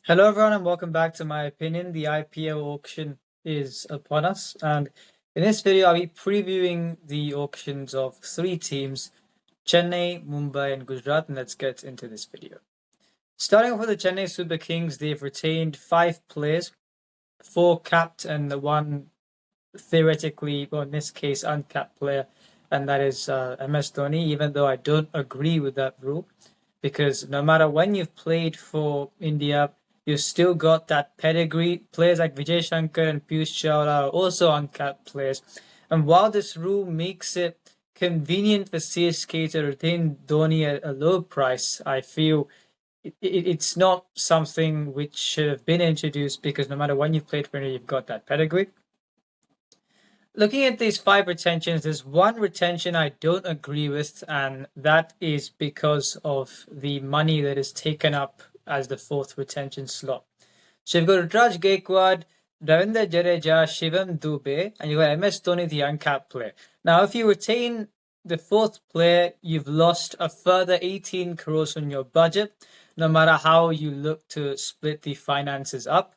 Hello, everyone, and welcome back to my opinion. The IPL auction is upon us, and in this video, I'll be previewing the auctions of three teams: Chennai, Mumbai, and Gujarat. And let's get into this video. Starting off with the Chennai Super Kings, they've retained five players, four capped and the one theoretically, or in this case, uncapped player, and that is MS Dhoni. Even though I don't agree with that rule, because no matter when you've played for India, you've still got that pedigree. Players like Vijay Shankar and Piyush Chawla are also uncapped players. And while this rule makes it convenient for CSK to retain Dhoni at a low price, I feel it's not something which should have been introduced, because no matter when you've played for India, you've got that pedigree. Looking at these five retentions, there's one retention I don't agree with, and that is because of the money that is taken up as the fourth retention slot. So you've got Rutraj Gaikwad, Ravindra Jadeja, Shivam Dube, and you've got MS Dhoni, the uncapped player. Now, if you retain the fourth player, you've lost a further 18 crores on your budget, no matter how you look to split the finances up.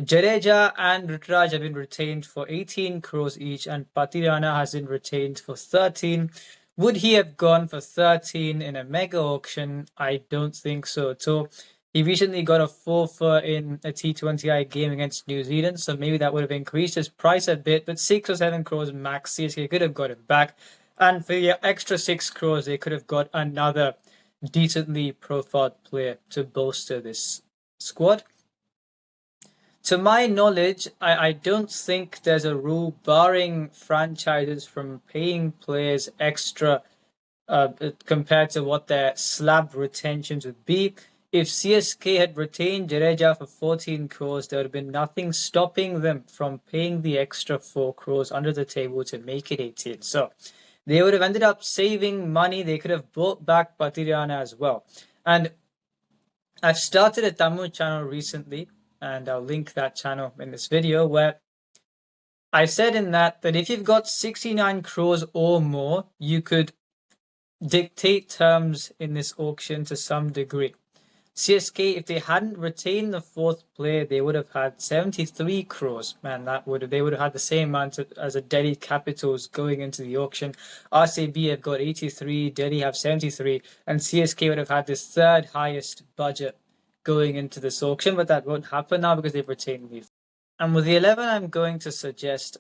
Jadeja and Rutraj have been retained for 18 crores each, and Patirana has been retained for 13. Would he have gone for 13 in a mega auction? I don't think so at all. He recently got a forfeit in a T20I game against New Zealand, so maybe that would have increased his price a bit, but 6 or 7 crores max, CSK could have got him back. And for the extra 6 crores, they could have got another decently profiled player to bolster this squad. To my knowledge, I don't think there's a rule barring franchises from paying players extra compared to what their slab retentions would be. If CSK had retained Jadeja for 14 crores, there would have been nothing stopping them from paying the extra 4 crores under the table to make it 18. So they would have ended up saving money. They could have bought back Patirana as well. And I've started a Tamil channel recently, and I'll link that channel in this video, where I said in that if you've got 69 crores or more, you could dictate terms in this auction to some degree. CSK, if they hadn't retained the fourth player, they would have had 73 crores. Man, they would have had the same amount as a Delhi Capitals going into the auction. RCB have got 83, Delhi have 73, and CSK would have had the third highest budget going into this auction, but that won't happen now because they've retained me. And with the 11, I'm going to suggest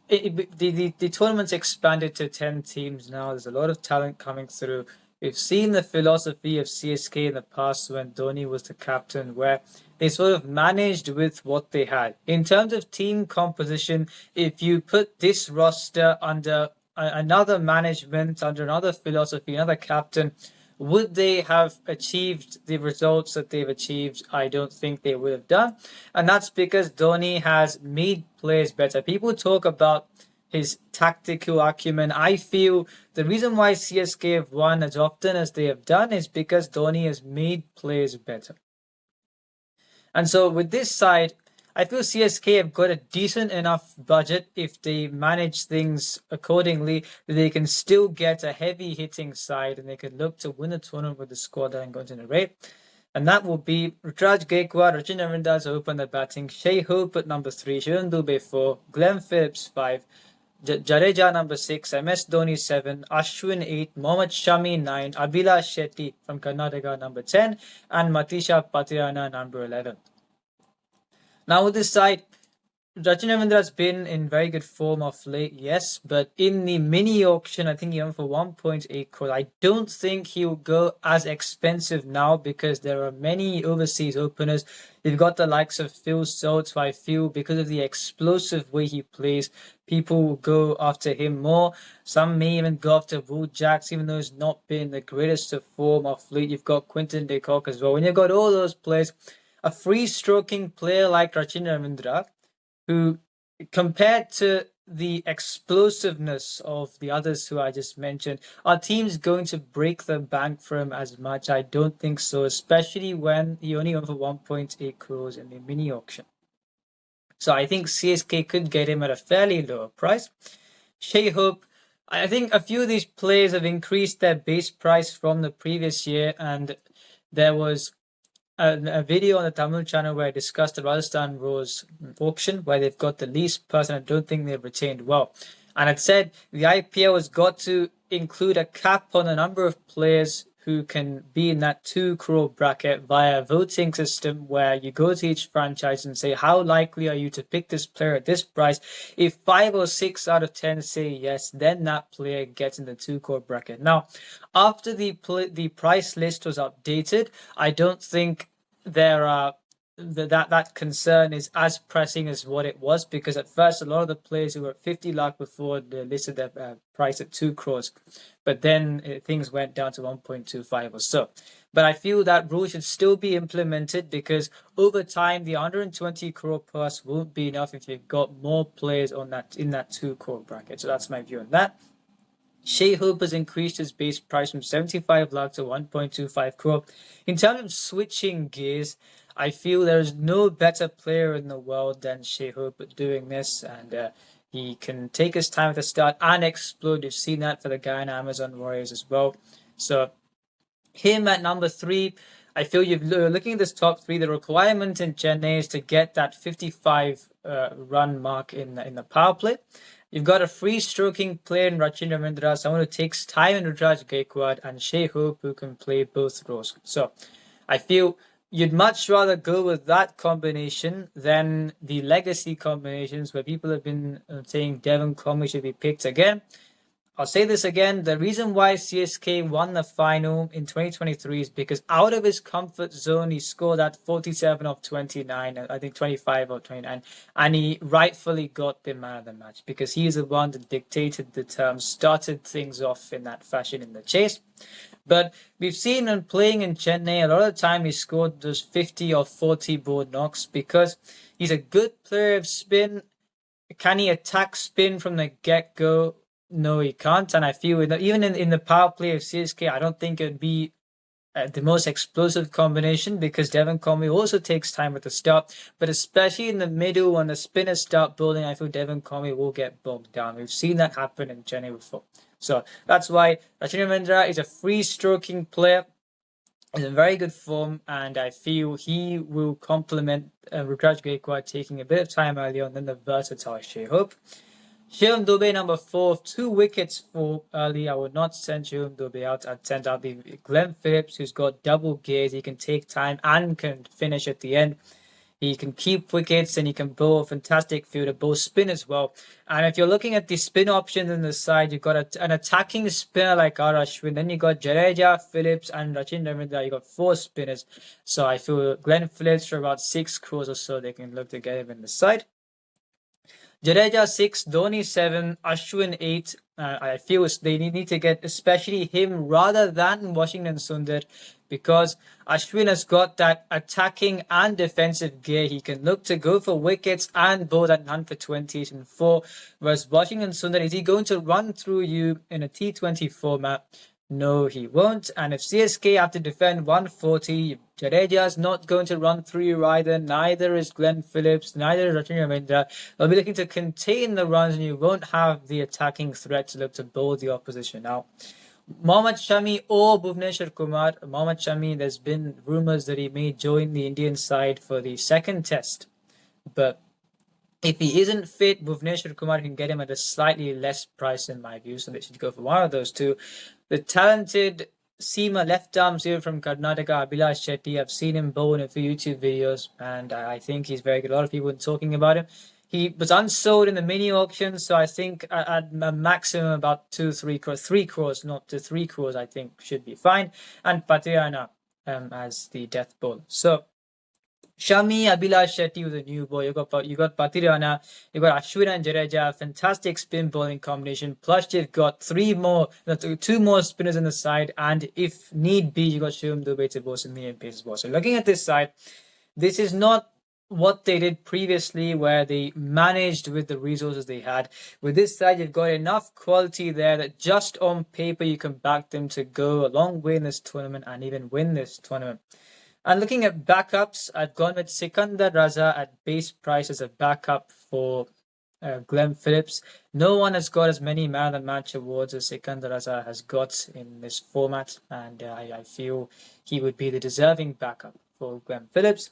the tournament's expanded to 10 teams now. There's a lot of talent coming through. We've seen the philosophy of CSK in the past when Dhoni was the captain, where they sort of managed with what they had. In terms of team composition, if you put this roster under another management, under another philosophy, another captain, would they have achieved the results that they've achieved? I don't think they would have done. And that's because Dhoni has made players better. People talk about his tactical acumen. I feel the reason why CSK have won as often as they have done is because Dhoni has made players better. And so with this side, I feel CSK have got a decent enough budget. If they manage things accordingly, they can still get a heavy hitting side, and they could look to win the tournament with the squad that I'm going to narrate. And that will be Rutraj Gaikwad, Rachin Ravindra open the batting, Shai Hope at number 3, Shivam Dube 4, Glenn Phillips 5, Jadeja number 6, MS Dhoni 7, Ashwin 8, Mohammad Shami 9, Abhilash Shetty from Karnataka number 10, and Matisha Patirana number 11. Now with this side, Rachin Ravindra has been in very good form of late, yes, but in the mini auction, I think he went for 1.8 crores. I don't think he'll go as expensive now because there are many overseas openers. You've got the likes of Phil Salt, who I feel because of the explosive way he plays, people will go after him more. Some may even go after Will Jacks, even though he's not been the greatest of form of late. You've got Quinton de Kock as well. When you've got all those players, a free-stroking player like Rachin Ravindra, who, compared to the explosiveness of the others who I just mentioned, are teams going to break the bank for him as much? I don't think so, especially when he only went for 1.8 crores in the mini auction. So I think CSK could get him at a fairly lower price. Shai Hope, I think a few of these players have increased their base price from the previous year, and there was a video on the Tamil channel where I discussed the Rajasthan Royals auction, where they've got the least person. I don't think they've retained well. And it said the IPL has got to include a cap on the number of players who can be in that 2 crore bracket via a voting system where you go to each franchise and say, how likely are you to pick this player at this price? If 5 or 6 out of 10 say yes, then that player gets in the 2 crore bracket. Now, after the price list was updated, I don't think there are that concern is as pressing as what it was, because at first a lot of the players who were at 50 lakh before they listed their price at 2 crores, but then things went down to 1.25 or so. But I feel that rule should still be implemented, because over time the 120 crore plus won't be enough if you've got more players on that in that 2 crore bracket. So that's my view on that. Shai Hope has increased his base price from 75 lakh to 1.25 crore. In terms of switching gears, I feel there is no better player in the world than Shai Hope at doing this, and he can take his time at the start and explode. You've seen that for the guy in Amazon Warriors as well. So him at number 3, I feel you're looking at this top 3. The requirement in Chennai is to get that 55 run mark in the power play. You've got a free stroking player in Rachin Ravindra, someone who takes time in Ruturaj Gaikwad, and Shai Hope, who can play both roles. So I feel you'd much rather go with that combination than the legacy combinations where people have been saying Devon Conway should be picked again. I'll say this again, the reason why CSK won the final in 2023 is because out of his comfort zone, he scored at 47 of 29, I think 25 or 29, and he rightfully got the man of the match because he is the one that dictated the terms, started things off in that fashion in the chase. But we've seen him playing in Chennai, a lot of the time he scored those 50 or 40 board knocks because he's a good player of spin. Can he attack spin from the get-go? No, he can't. And I feel even in the power play of CSK, I don't think it would be the most explosive combination because Devon Conway also takes time at the start. But especially in the middle, when the spinners start building, I feel Devon Conway will get bogged down. We've seen that happen in Chennai before. So that's why Rachin Ravindra is a free stroking player. He's in very good form, and I feel he will complement Ruturaj Gaikwad taking a bit of time early on than the versatile Shai Hope. Shivam Dube, number 4, 2 wickets for early. I would not send Shivam Dube out. I'd send out the Glenn Phillips, who's got double gears. He can take time and can finish at the end. He can keep wickets and he can bowl a fantastic fielder, bowl spin as well. And if you're looking at the spin options on the side, you've got an attacking spinner like R. Ashwin. Then you've got Jadeja, Phillips, and Rachin Ravindra. You've got 4 spinners. So I feel Glenn Phillips for about 6 crores or so, they can look to get him in the side. Jadeja 6, Dhoni 7, Ashwin 8. I feel they need to get especially him rather than Washington Sundar because Ashwin has got that attacking and defensive gear. He can look to go for wickets and bowl that none for 20s and 4. Whereas Washington Sundar, is he going to run through you in a T20 format? No, he won't. And if CSK have to defend 140, Jadeja is not going to run through you either. Neither is Glenn Phillips. Neither is Rachin Ravindra. They'll be looking to contain the runs, and you won't have the attacking threat to look to bowl the opposition out. Mohammad Shami or Bhuvneshwar Kumar. Mohammad Shami, there's been rumours that he may join the Indian side for the second test. But if he isn't fit, Bhuvneshwar Kumar can get him at a slightly less price in my view, so they should go for one of those two. The talented seamer left arm seamer from Karnataka, Abhilash Shetty, I've seen him bowl in a few YouTube videos, and I think he's very good. A lot of people are talking about him. He was unsold in the mini auction, so I think at a maximum about 3 crores, not to 3 crores, I think should be fine. And Patirana as the death bowler. So Shami, Abhilash Shetty with a new boy. You got Patirana, you got Ashwin and Jadeja, fantastic spin bowling combination. Plus you've got 2 more spinners in the side, and if need be, you got Shivam Dube to bowl some medium pace as well. So looking at this side, this is not what they did previously where they managed with the resources they had. With this side, you've got enough quality there that just on paper you can back them to go a long way in this tournament and even win this tournament. And looking at backups, I've gone with Sikandar Raza at base price as a backup for Glenn Phillips. No one has got as many man of the match awards as Sikandar Raza has got in this format, and I feel he would be the deserving backup for Glenn Phillips.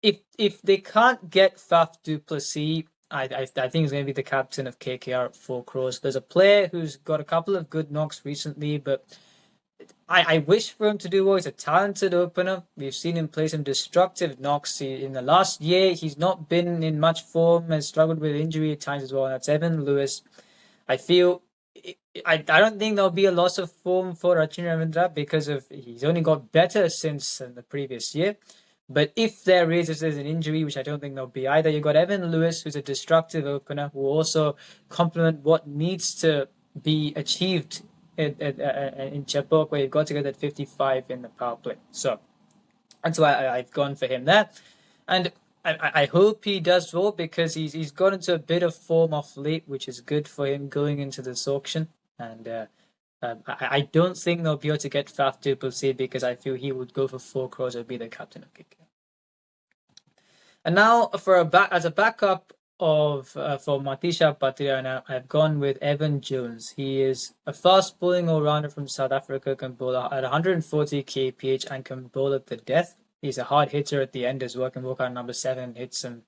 If they can't get Faf du Plessis, I think he's going to be the captain of KKR at 4 crores. There's a player who's got a couple of good knocks recently, but I wish for him to do well. He's a talented opener. We've seen him play some destructive knocks. In the last year, he's not been in much form, has struggled with injury at times as well. That's Evan Lewis. I feel I don't think there'll be a loss of form for Rachin Ravindra because he's only got better since the previous year. But if there's an injury, which I don't think there'll be either, you've got Evan Lewis, who's a destructive opener, who will also complement what needs to be achieved in Chepauk, where you've got to get that 55 in the power play. So that's why I've gone for him there. And I hope he does well because he's got into a bit of form off late, which is good for him going into this auction. And I don't think they'll be able to get Faf du Plessis because I feel he would go for 4 crores and be the captain of KKR. And now as a backup for Matisha Patriana, I've gone with Evan Jones. He is a fast bowling all-rounder from South Africa, can bowl at 140 kph and can bowl at the death. He's a hard hitter at the end as well, can walk out number 7, hit some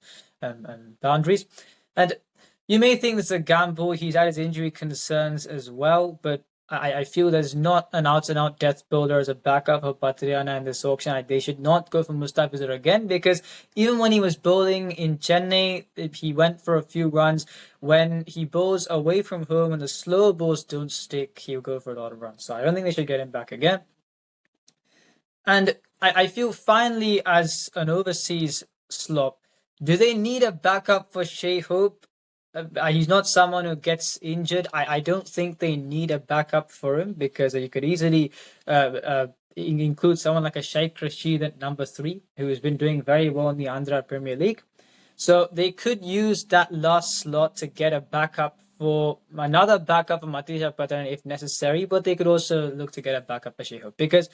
boundaries. And you may think this is a gamble. He's had his injury concerns as well, but I feel there's not an out-and-out death bowler as a backup for Patriana in this auction. They should not go for Mustafizur again because even when he was bowling in Chennai, he went for a few runs. When he bowls away from home and the slow balls don't stick, he'll go for a lot of runs. So I don't think they should get him back again. And I feel finally as an overseas slot, do they need a backup for Shai Hope? He's not someone who gets injured. I don't think they need a backup for him because you could easily include someone like a Sheikh Rashid at number 3, who has been doing very well in the Andhra Premier League. So they could use that last slot to get a backup for another backup for Matisha Patriana if necessary, but they could also look to get a backup for Shai Hope because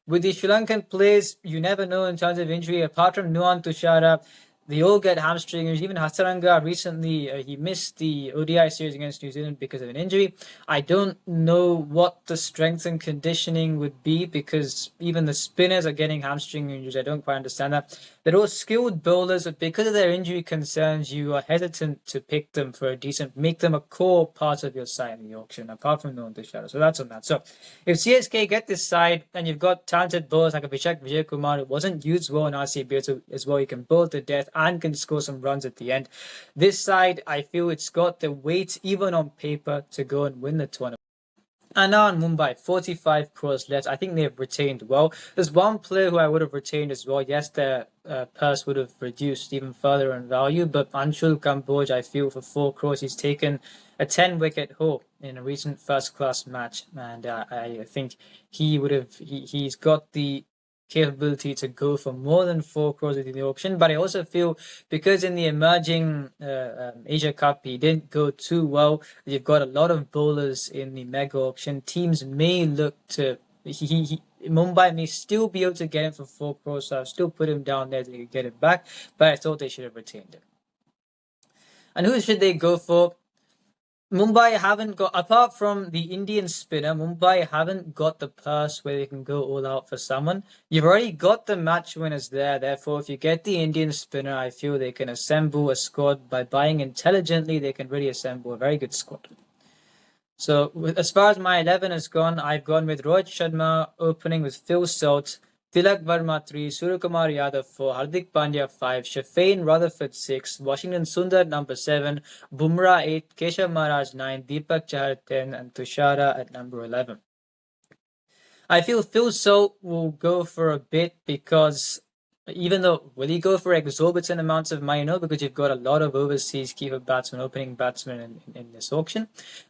with the Sri Lankan players, you never know in terms of injury. Apart from Nuwan Tushara, they all get hamstring injuries. Even Hasaranga recently, he missed the ODI series against New Zealand because of an injury. I don't know what the strength and conditioning would be because even the spinners are getting hamstring injuries. I don't quite understand that. They're all skilled bowlers, but because of their injury concerns, you are hesitant to pick them for make them a core part of your side in the auction, apart from Nuwan Tushara. So that's on that. So if CSK get this side, and you've got talented bowlers like Abhishek Vijayakumar, who wasn't used well in RCB as well, he can bowl to death and can score some runs at the end. This side, I feel it's got the weight, even on paper, to go and win the tournament. And now in Mumbai, 45 crores left. I think they've retained well. There's one player who I would have retained as well. Yes, their purse would have reduced even further in value, but Anshul Kamboj, I feel for 4 crores, he's taken a 10-wicket haul in a recent first-class match, and I think he's got the capability to go for more than 4 crores in the auction. But I also feel because in the emerging Asia Cup he didn't go too well, you've got a lot of bowlers in the mega auction. Teams may look to Mumbai may still be able to get him for 4 crores, so I've still put him down there to get it back, but I thought they should have retained him. And who should they go for? Mumbai haven't got, apart from the Indian spinner, Mumbai haven't got the purse where they can go all out for someone. You've already got the match winners there. Therefore, if you get the Indian spinner, I feel they can assemble a squad. By buying intelligently, they can really assemble a very good squad. So as far as my 11 has gone, I've gone with Rohit Sharma opening with Phil Salt, Tilak Verma 3, Suryakumar Yadav 4, Hardik Pandya 5, Shafeen Rutherford 6, Washington Sundar number 7, Bumrah 8, Keshav Maharaj 9, Deepak Chahar 10, and Tushara at number 11. I feel Phil Salt will go for a bit because even though, will he go for exorbitant amounts of money? No, because you've got a lot of overseas keeper batsmen, opening batsmen in this auction.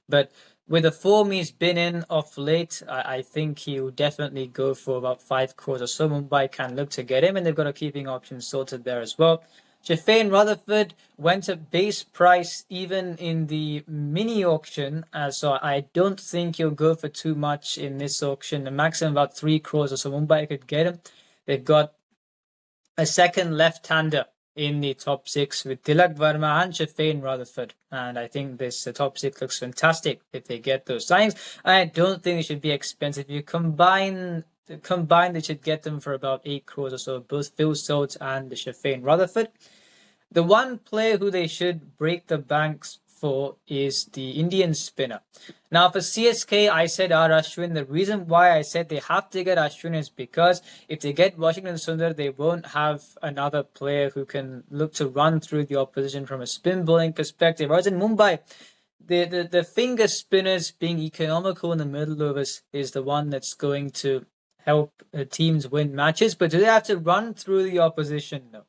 But with the form he's been in of late, I think he'll definitely go for about 5 crores or so. Mumbai can look to get him, and they've got a keeping option sorted there as well. Shafeen Rutherford went at base price even in the mini auction, so I don't think he'll go for too much in this auction. The maximum about 3 crores or so Mumbai could get him. They've got a second left-hander in the top 6 with Tilak Verma and Shafeen Rutherford. And I think this top 6 looks fantastic if they get those signings. I don't think it should be expensive. You combine combined, they should get them for about 8 crores or so, both Phil Salt and Shafane Rutherford. The one player who they should break the banks for is the Indian spinner. Now for CSK, I said R. Ashwin. The reason why I said they have to get Ashwin is because if they get Washington Sundar, they won't have another player who can look to run through the opposition from a spin bowling perspective. Whereas in Mumbai, the finger spinners being economical in the middle overs is the one that's going to help teams win matches. But do they have to run through the opposition? No.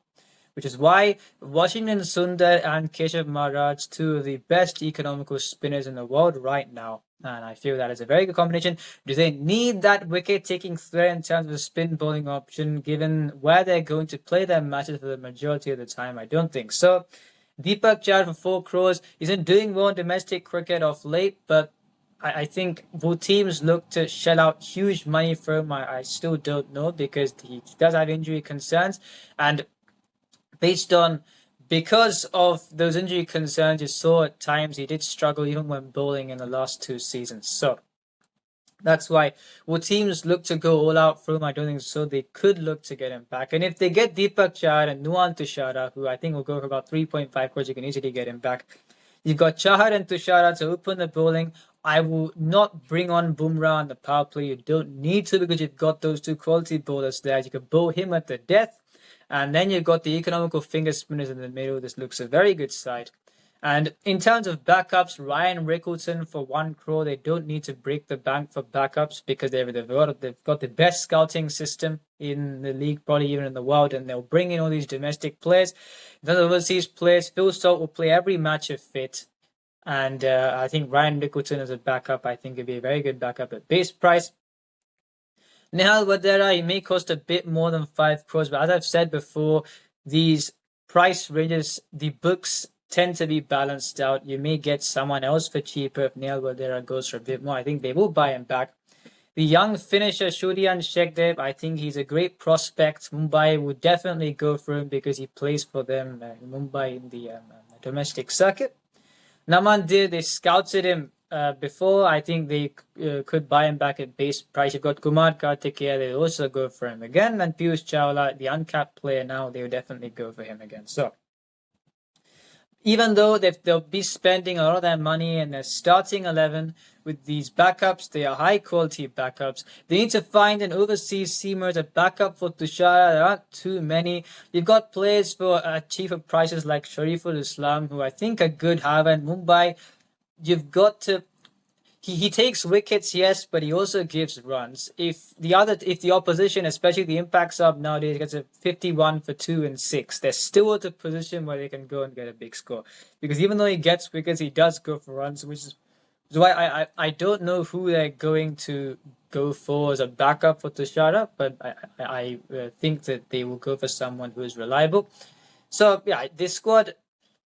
Which is why Washington Sundar and Keshav Maharaj, two of the best economical spinners in the world right now. And I feel that is a very good combination. Do they need that wicket-taking threat in terms of a spin bowling option, given where they're going to play their matches for the majority of the time? I don't think so. Deepak Chahar for 4 crores. He's been doing well in domestic cricket of late, but I think will teams look to shell out huge money for him? I still don't know, because he does have injury concerns. And because of those injury concerns, you saw at times he did struggle even when bowling in the last 2 seasons. So that's why will teams look to go all out for him? I don't think so. They could look to get him back. And if they get Deepak Chahar and Nuwan Tushara, who I think will go for about 3.5 crores, you can easily get him back. You've got Chahar and Tushara to open the bowling. I will not bring on Bumrah on the power play. You don't need to, because you've got those 2 quality bowlers there. You can bowl him at the death. And then you've got the economical finger spinners in the middle. This looks a very good side. And in terms of backups, Ryan Rickleton for 1 crore. They don't need to break the bank for backups, because they've got the best scouting system in the league, probably even in the world, and they'll bring in all these domestic players. Then overseas players, Phil Salt will play every match if fit. And I think Ryan Rickleton as a backup, I think would be a very good backup at base price. Nehal Vadera, he may cost a bit more than 5 crores, but as I've said before, these price ranges, the books tend to be balanced out. You may get someone else for cheaper if Nehal Vadera goes for a bit more. I think they will buy him back. The young finisher, Shuryan Shekdev, I think he's a great prospect. Mumbai would definitely go for him because he plays for them in Mumbai in the domestic circuit. Naman Dir, they scouted him before. I think they could buy him back at base price. You've got Kumar Kartikeya, they also go for him again. And Piyush Chawla, the uncapped player now, they will definitely go for him again. So even though they'll be spending a lot of their money in their starting 11 with these backups, they are high quality backups. They need to find an overseas seamer to back up for Tushara. There aren't too many. You've got players for cheaper prices like Shariful Islam, who I think are good. However, in Mumbai, you've got to. He takes wickets, yes, but he also gives runs. If the opposition, especially the impact sub nowadays, gets a 51 for 2 and 6, they're still at a position where they can go and get a big score. Because even though he gets wickets, he does go for runs, which is why I don't know who they're going to go for as a backup for Tushara, but I think that they will go for someone who is reliable. So yeah, this squad,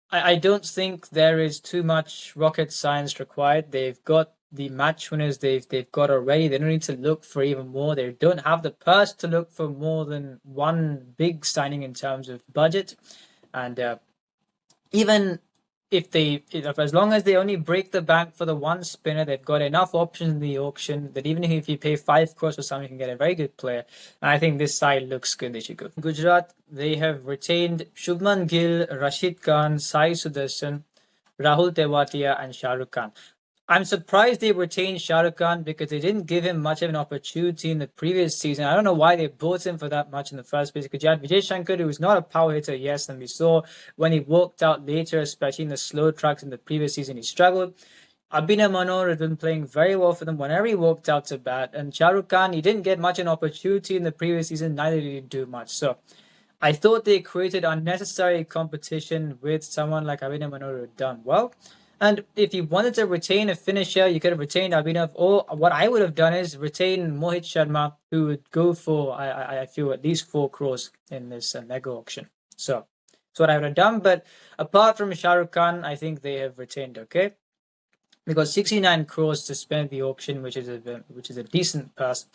I don't think there is too much rocket science required. They've got the match winners they've got already. They don't need to look for even more. They don't have the purse to look for more than one big signing in terms of budget. And even if as long as they only break the bank for the one spinner, they've got enough options in the auction that even if you pay 5 crores for someone, you can get a very good player. And I think this side looks good. They should go. Gujarat, they have retained Shubman Gill, Rashid Khan, Sai Sudarshan, Rahul Tewatia, and Shah Rukh Khan. I'm surprised they retained Shah Rukh Khan because they didn't give him much of an opportunity in the previous season. I don't know why they bought him for that much in the first place, because you had Vijay Shankar, who was not a power hitter, yes, and we saw when he walked out later, especially in the slow tracks in the previous season, he struggled. Abhinav Manohar had been playing very well for them whenever he walked out to bat, and Shah Rukh Khan, he didn't get much of an opportunity in the previous season, neither did he do much. So I thought they created unnecessary competition with someone like Abhinav Manohar who had done well. And if you wanted to retain a finisher, you could have retained Abhinav. Or what I would have done is retain Mohit Sharma, who would go for, I feel, at least 4 crores in this mega auction. So that's what I would have done. But apart from Shah Rukh Khan, I think they have retained, okay? They got 69 crores to spend the auction, which is a decent purse.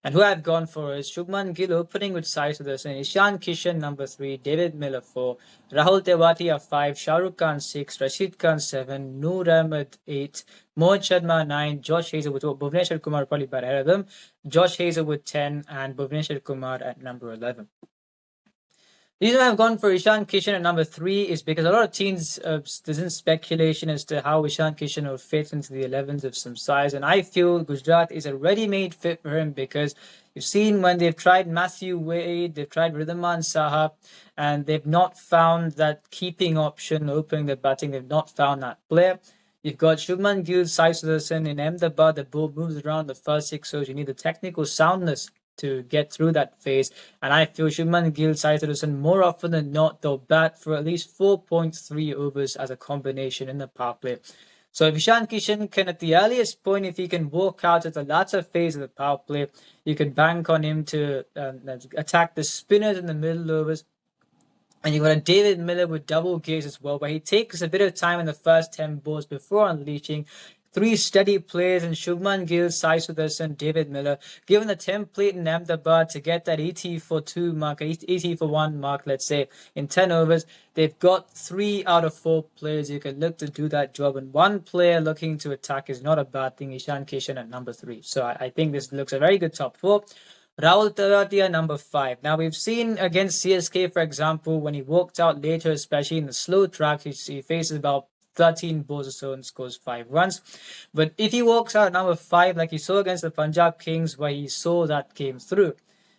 And who I've gone for is Shubman Gill opening with Sai Sudarshan, Ishan Kishan number 3, David Miller 4, Rahul Tewatia 5, Shahrukh Khan 6, Rashid Khan 7, Noor Ahmed 8, Mohit Sharma 9, Josh Hazlewood, Bhuvneshwar Kumar probably better ahead of them, Josh Hazlewood 10, and Bhuvneshwar Kumar at number 11. The reason I've gone for Ishan Kishan at number 3 is because a lot of teams, there's in speculation as to how Ishan Kishan will fit into the 11s of some size. And I feel Gujarat is a ready-made fit for him because you've seen when they've tried Matthew Wade, they've tried Ridhaman Saha, and they've not found that keeping option, opening the batting, they've not found that player. You've got Shubman Gill, Sai Sudarshan in Ahmedabad. The ball moves around the first 6 overs. You need the technical soundness to get through that phase. And I feel Shubman Gill, Sai Sudarshan, more often than not, they'll bat for at least 4.3 overs as a combination in the power play. So if Ishan Kishan can, at the earliest point, if he can walk out at the latter phase of the power play, you can bank on him to attack the spinners in the middle overs. And you've got a David Miller with double gears as well, where he takes a bit of time in the first 10 balls before unleashing. 3 steady players in Shubman Gill, Sai Sudarshan, David Miller, given the template in Ahmedabad to get that 80 for 2 mark, 80 for 1 mark, let's say, in 10 overs. They've got 3 out of 4 players who can look to do that job, and 1 player looking to attack is not a bad thing. Ishan Kishan at number 3. So I think this looks a very good top 4. Rahul Tewatia, number 5. Now, we've seen against CSK, for example, when he walked out later, especially in the slow track, he faces about 13 balls or so and scores 5 runs. But if he walks out at number 5, like he saw against the Punjab Kings, where he saw that came through,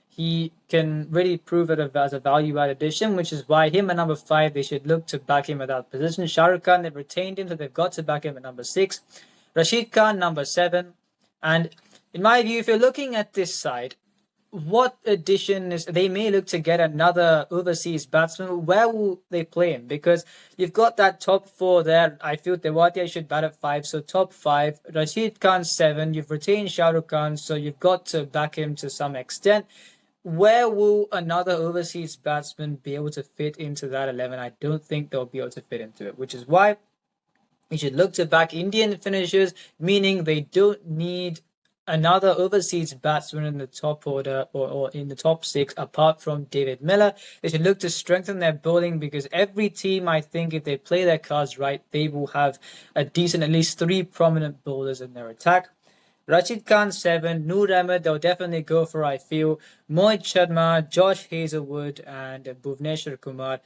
he can really prove it as a value-add addition, which is why him at number 5, they should look to back him at that position. Shahrukh Khan, they've retained him, so they've got to back him at number 6. Rashid Khan, number 7. And in my view, if you're looking at this side, what addition is they may look to get another overseas batsman? Where will they play him? Because you've got that top 4 there. I feel Tewatia should bat at 5, so top 5. Rashid Khan 7. You've retained Shahrukh Khan, so you've got to back him to some extent. Where will another overseas batsman be able to fit into that 11? I don't think they'll be able to fit into it, which is why you should look to back Indian finishers, meaning they don't need another overseas batsman in the top order or in the top 6 apart from David Miller. They should look to strengthen their bowling because every team, I think, if they play their cards right, they will have a decent, at least 3 prominent bowlers in their attack. Rashid Khan 7, Noor Ahmed, they'll definitely go for, I feel, Mohit Sharma, Josh Hazlewood, and Bhuvneshwar Kumar.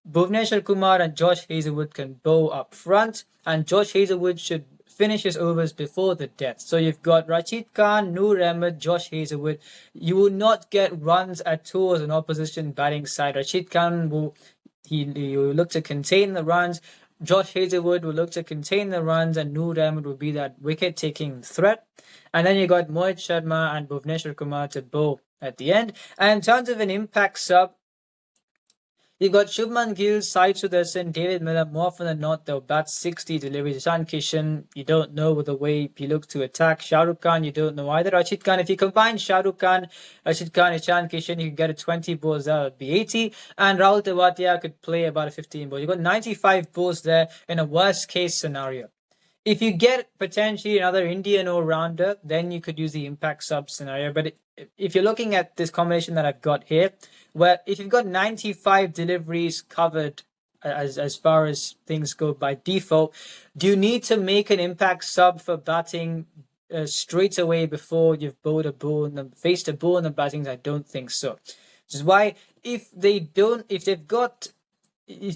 Bhuvneshwar Kumar and Josh Hazlewood can bowl up front, and Josh Hazlewood should finish his overs before the death. So you've got Rashid Khan, Noor Ahmed, Josh Hazlewood. You will not get runs at all as an opposition batting side. Rashid Khan will look to contain the runs. Josh Hazlewood will look to contain the runs, and Noor Ahmed will be that wicket-taking threat. And then you got Mohit Sharma and Bhuvneshwar Kumar to bowl at the end. And in terms of an impact sub, you've got Shubman Gill, Sai Sudarshan, David Miller. More often than not, they'll bat 60 deliveries. Ishan Kishan, you don't know with the way he looks to attack. Shahrukh Khan, you don't know either. Rashid Khan, if you combine Shahrukh Khan, Rashid Khan, Ishan Kishan, you can get a 20 balls there, would be 80. And Rahul Tewatia could play about a 15 balls. You've got 95 balls there in a worst case scenario. If you get potentially another Indian all-rounder, then you could use the impact sub scenario. But if you're looking at this combination that I've got here, where if you've got 95 deliveries covered as far as things go by default, do you need to make an impact sub for batting straight away before you've bowled a ball and faced a ball in the battings? I don't think so. Which is why if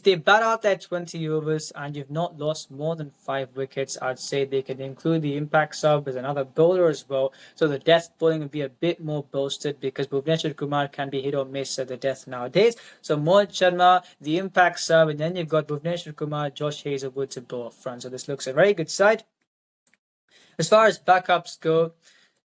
they bat out their 20 overs and you've not lost more than 5 wickets, I'd say they can include the impact sub as another bowler as well. So the death bowling would be a bit more bolstered because Bhuvneshwar Kumar can be hit or miss at the death nowadays. So Mohit Sharma, the impact sub, and then you've got Bhuvneshwar Kumar, Josh Hazlewood to bowl up front. So this looks a very good side. As far as backups go,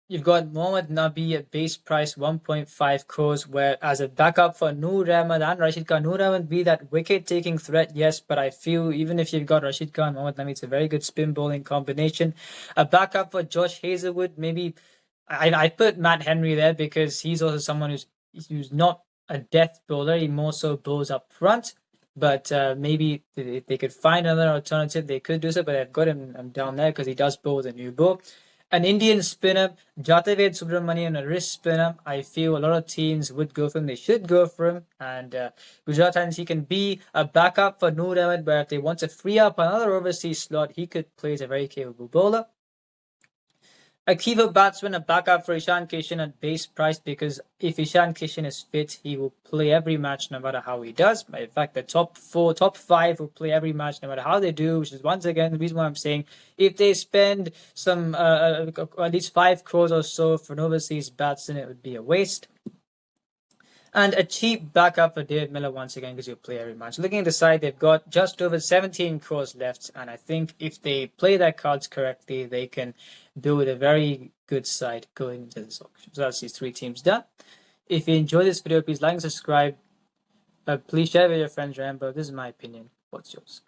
you've got Mohammad Nabi at base price 1.5 crores, where as a backup for Noor Ahmed and Rashid Khan, Noor Ahmed be that wicket-taking threat, yes, but I feel even if you've got Rashid Khan, Mohammad Nabi, it's a very good spin bowling combination. A backup for Josh Hazlewood, maybe I put Matt Henry there because he's also someone who's not a death bowler. He more so bowls up front. But maybe if they could find another alternative, they could do so. But I've got him down there because he does bowl the new ball. An Indian spinner, Jataved Subramanian, a wrist spinner. I feel a lot of teams would go for him. They should go for him. And Gujarat Titans, he can be a backup for Noor Ahmed, where if they want to free up another overseas slot, he could play as a very capable bowler. A keyboard batsman, a backup for Ishan Kishan at base price, because if Ishan Kishan is fit, he will play every match no matter how he does. In fact, the top 5 will play every match no matter how they do, which is once again the reason why I'm saying if they spend some at least 5 crores or so for an overseas batsman, it would be a waste. And a cheap backup for David Miller once again because he'll play every match. Looking at the side, they've got just over 17 crores left, and I think if they play their cards correctly, they can build a very good side going into this auction. So that's these 3 teams done. If you enjoyed this video, please like and subscribe. Please share with your friends. Remember, this is my opinion. What's yours?